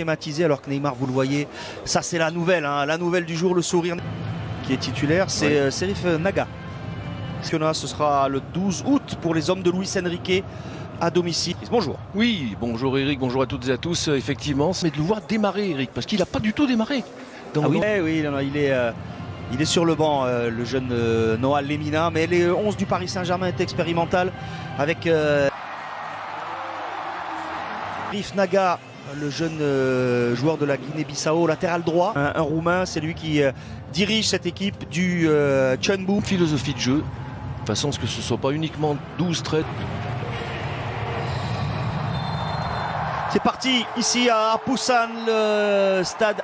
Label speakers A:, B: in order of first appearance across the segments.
A: schématisé alors que Neymar, vous le voyez, ça c'est la nouvelle, hein, la nouvelle du jour, le sourire qui est titulaire, c'est Serif Naga. Ce sera le 12 août pour les hommes de Luis Enrique à domicile. Bonjour.
B: Oui, bonjour Eric, bonjour à toutes et à tous. Effectivement, mais de le voir démarrer Eric, parce qu'il n'a pas du tout démarré.
A: Oui, non, il est sur le banc, le jeune Noah Lemina, mais les 11 du Paris Saint-Germain est expérimental avec Serif Naga, le jeune joueur de la Guinée-Bissau, latéral droit, un Roumain, c'est lui qui dirige cette équipe du Chunbu.
B: Philosophie de jeu, de façon à ce que ce ne soit pas uniquement 12 traits.
A: C'est parti ici à Busan, le stade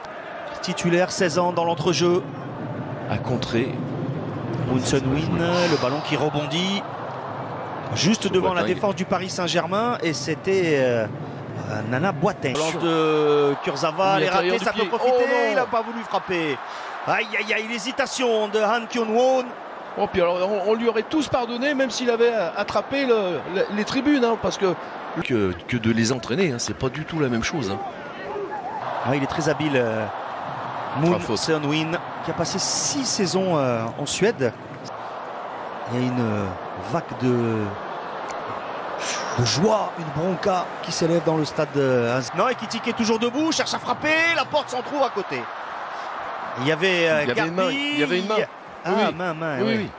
A: titulaire, 16 ans dans l'entrejeu.
B: À contrer.
A: Moon Sun-win, le ballon qui rebondit juste devant la défense du Paris Saint-Germain et c'était Nana Boateng. Lance de Kurzawa, elle est ratée, ça peut profiter, il n'a pas voulu frapper. Aïe aïe aïe, l'hésitation de Han Kyung-won.
B: Oh, puis alors on lui aurait tous pardonné même s'il avait attrapé les tribunes, hein, parce que de les entraîner, hein, c'est pas du tout la même chose. Hein.
A: Ah, il est très habile, Moon Sun-win, qui a passé 6 saisons en Suède. Il y a une vague de joie, une bronca qui s'élève dans le stade. Non, Ekitike est toujours debout, cherche à frapper, la porte s'en trouve à côté. Il y avait Garbi.
B: Il y avait une main.
A: Ah,
B: oui,
A: main,
B: oui, oui.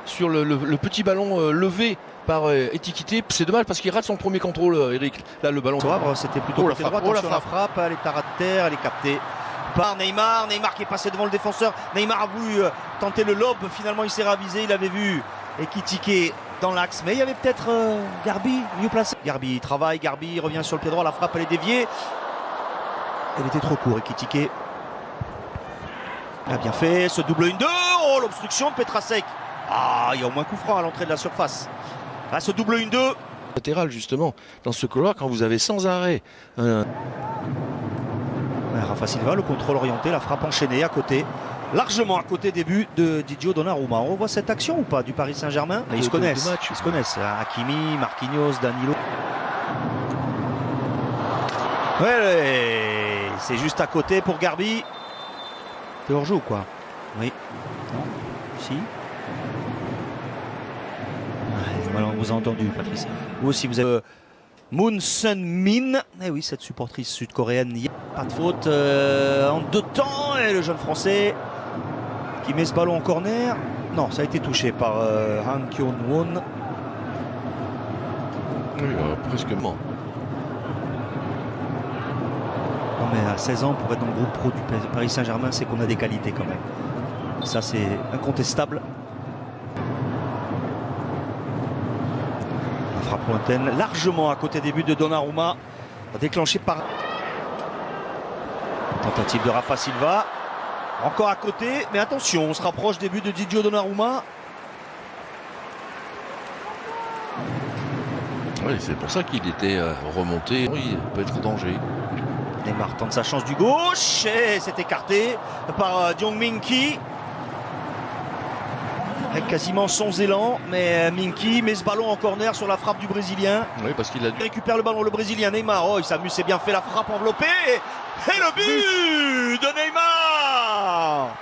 B: Sur le petit ballon levé par Ekitike. C'est dommage parce qu'il rate son premier contrôle, Eric. Là, le ballon.
A: C'était plutôt la frappe. La frappe, elle est à ras de terre, elle est captée par Neymar. Neymar qui est passé devant le défenseur. Neymar a voulu tenter le lob. Finalement, il s'est ravisé. Il avait vu Ekitike dans l'axe. Mais il y avait peut-être Garbi mieux placé. Garbi travaille. Garbi revient sur le pied droit. La frappe, elle est déviée. Elle était trop courte, Ekitike. Il a bien fait ce double 1-2. Oh, l'obstruction de Petrasek. Ah, il y a au moins coup franc à l'entrée de la surface. Ah, ce double 1-2.
B: Latéral, justement, dans ce couloir, quand vous avez sans arrêt.
A: Rafa Silva, le contrôle orienté, la frappe enchaînée à côté. Largement à côté des buts de Didio Donnarumma. On revoit cette action ou pas du Paris Saint-Germain? Ils se connaissent. Ils se connaissent. Hakimi, Marquinhos, Danilo. Ouais, c'est juste à côté pour Garbi. C'est hors-jeu ou quoi? Oui. Non. Si. Voilà, on vous a entendu, Patrice. Vous aussi, vous avez Moon Sun-min. Eh oui, cette supportrice sud-coréenne. Il n'y a pas de faute en 2 temps. Et le jeune français qui met ce ballon en corner. Non, ça a été touché par Han Kyung-won.
B: Oui, presque mort.
A: Non, mais à 16 ans, pour être dans le groupe pro du Paris Saint-Germain, c'est qu'on a des qualités quand même. Ça, c'est incontestable. La frappe lointaine, largement à côté des buts de Donnarumma, déclenché par tentative de Rafa Silva. Encore à côté, mais attention, on se rapproche des buts de Didio Donnarumma.
B: Oui, c'est pour ça qu'il était remonté. Oui, il peut être en danger.
A: Neymar tente sa chance du gauche et c'est écarté par Jong Min-ki. Avec quasiment sans élan, mais Min-ki met ce ballon en corner sur la frappe du Brésilien.
B: Oui, parce qu'il
A: récupère le ballon, le Brésilien. Neymar, oh, il s'amuse, c'est bien fait, la frappe enveloppée. Et le but de Neymar.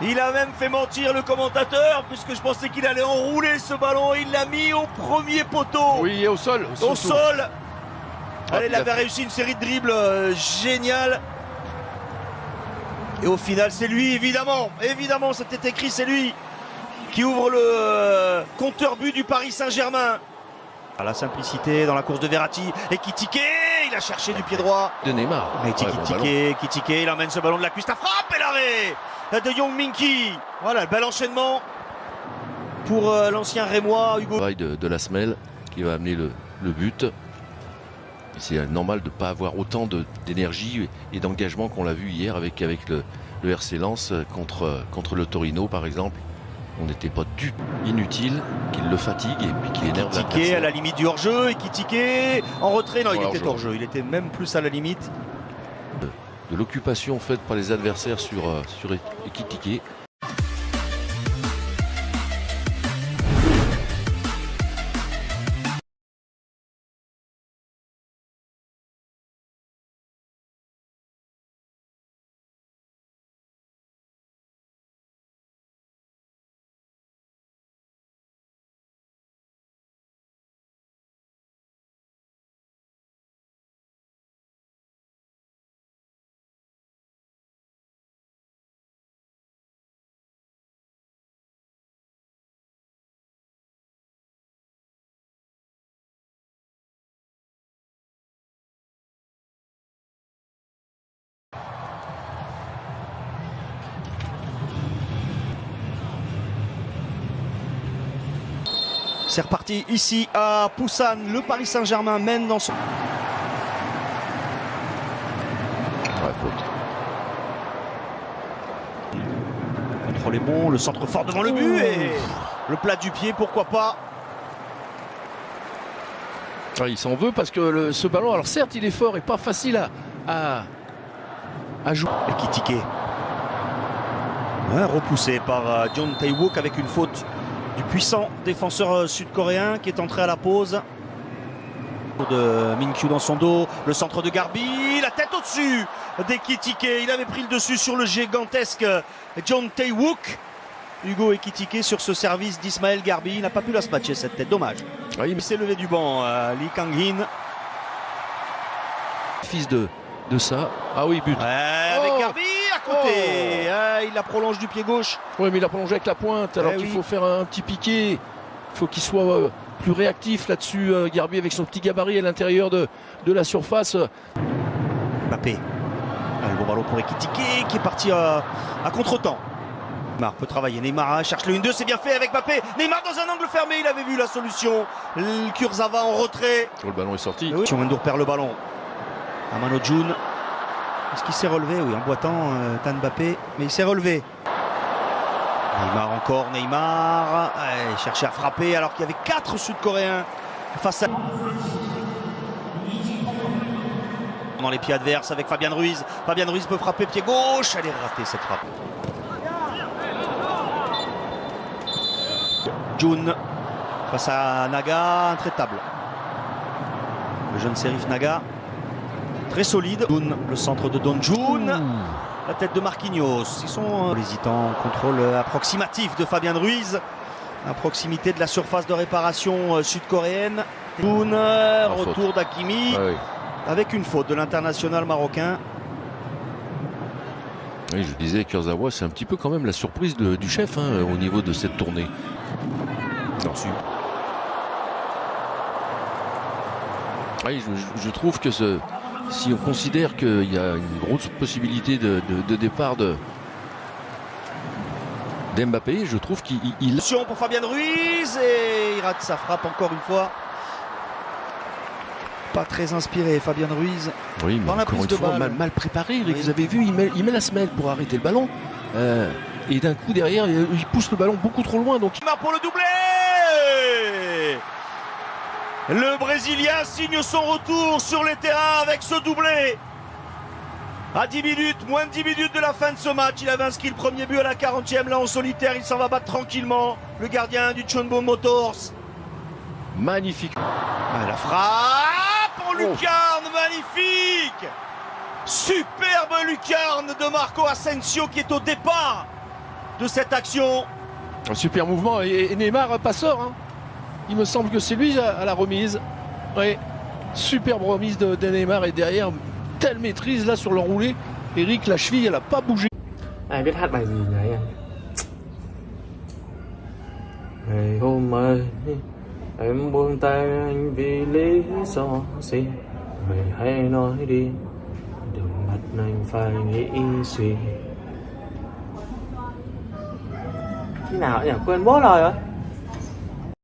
A: Il a même fait mentir le commentateur, puisque je pensais qu'il allait enrouler ce ballon. Il l'a mis au premier poteau.
B: Oui, et au sol.
A: Au sol. Allez, il avait réussi une série de dribbles géniale. Et au final, c'est lui, évidemment. Évidemment, c'était écrit, c'est lui qui ouvre le compteur but du Paris Saint-Germain. À la simplicité dans la course de Verratti. Et Ekitike, il a cherché du pied droit.
B: De Neymar.
A: Ekitike, il emmène ce ballon de la cuisse. La frappe et l'arrêt de Jong Min-ki. Voilà, le bel enchaînement pour l'ancien Rémois, Hugo.
B: De la semelle qui va amener le but. C'est normal de ne pas avoir autant d'énergie et d'engagement qu'on l'a vu hier avec le RC Lens contre le Torino par exemple. On n'était pas du tout inutile, qu'il le fatigue et puis qu'il énerve l'adversaire.
A: Ekitike à la limite du hors-jeu, Ekitike en retrait, non, il était hors-jeu, il était même plus à la limite.
B: De l'occupation faite par les adversaires sur Ekitike.
A: C'est reparti ici à Busan. Le Paris Saint-Germain mène dans son...
B: Ouais, faute.
A: Le contrôle est bon, le centre fort devant le but et le plat du pied, pourquoi pas.
B: Ouais, il s'en veut parce que ce ballon, alors certes il est fort et pas facile à jouer.
A: Ekitike. Ouais, repoussé par Jeon Tae-wook avec une faute du puissant défenseur sud-coréen qui est entré à la pause. De Min-kyu dans son dos, le centre de Garbi, la tête au-dessus d'Ekitike. Il avait pris le dessus sur le gigantesque Jeon Tae-wook. Hugo Ekitike sur ce service d'Ismaël Garbi. Il n'a pas pu la se matcher cette tête, dommage.
B: Oui,
A: Il s'est levé du banc, Lee Kang-in.
B: Fils de ça. Ah oui, but.
A: Ouais, avec Garbi à côté. Il la prolonge du pied gauche.
B: Oui, mais il a prolongé avec la pointe alors qu'il faut faire un petit piqué. Il faut qu'il soit plus réactif là-dessus, Garbi, avec son petit gabarit à l'intérieur de la surface.
A: Mbappé. Le bon ballon pour Ekitike qui est parti à contre-temps. Neymar peut travailler. Neymar cherche le 1-2, c'est bien fait avec Mbappé. Neymar dans un angle fermé, il avait vu la solution. Le Kurzawa en retrait.
B: Le ballon est sorti.
A: Oui. Chonwendour perd le ballon. Amano Jun. Est-ce qu'il s'est relevé? Oui, en boitant Tan Mbappé, mais il s'est relevé. Neymar encore, Neymar. Il cherchait à frapper alors qu'il y avait 4 Sud-Coréens face à... Dans les pieds adverses avec Fabian Ruiz. Fabian Ruiz peut frapper pied gauche. Elle est ratée cette frappe. Jun face à Naga, intraitable. Le jeune Serif Naga, très solide. Jun, le centre de Don Jun, la tête de Marquinhos. Ils sont hésitants, contrôle approximatif de Fabian Ruiz, à proximité de la surface de réparation sud-coréenne. Jun, retour d'Hakimi, avec une faute de l'international marocain.
B: Oui, je disais, Kurzawa, c'est un petit peu quand même la surprise du chef au niveau de cette tournée. Oui, je trouve que si on considère qu'il y a une grosse possibilité de départ d'Mbappé, je trouve qu'il...
A: Pour Fabian Ruiz et il rate sa frappe encore une fois. Pas très inspiré, Fabian Ruiz.
B: Oui, mais encore une fois, mal préparé. Oui. Vous avez vu, il met la semelle pour arrêter le ballon. Et d'un coup, derrière, il pousse le ballon beaucoup trop loin. Donc...
A: Pour le doublé. Le Brésilien signe son retour sur les terrains avec ce doublé. À 10 minutes, moins de 10 minutes de la fin de ce match, il avait inscrit le premier but à la 40e. Là en solitaire, il s'en va battre tranquillement. Le gardien du Chunbo Motors.
B: Magnifique.
A: La frappe pour lucarne, magnifique. Superbe lucarne de Marco Asensio qui est au départ de cette action.
B: Un super mouvement et Neymar passeur. Il me semble que c'est lui à la remise. Oui, superbe remise de Neymar et derrière, telle maîtrise là sur l'enroulé. Eric, la cheville, elle n'a pas bougé.
C: Ai biết hát bài gì nhỉ anh? Ngày hôm ấy em buông tay anh vì lý do gì? Vậy hãy nói đi, đừng bắt anh phải nghĩ suy. Khi nào nhỉ? Quên bố lời rồi.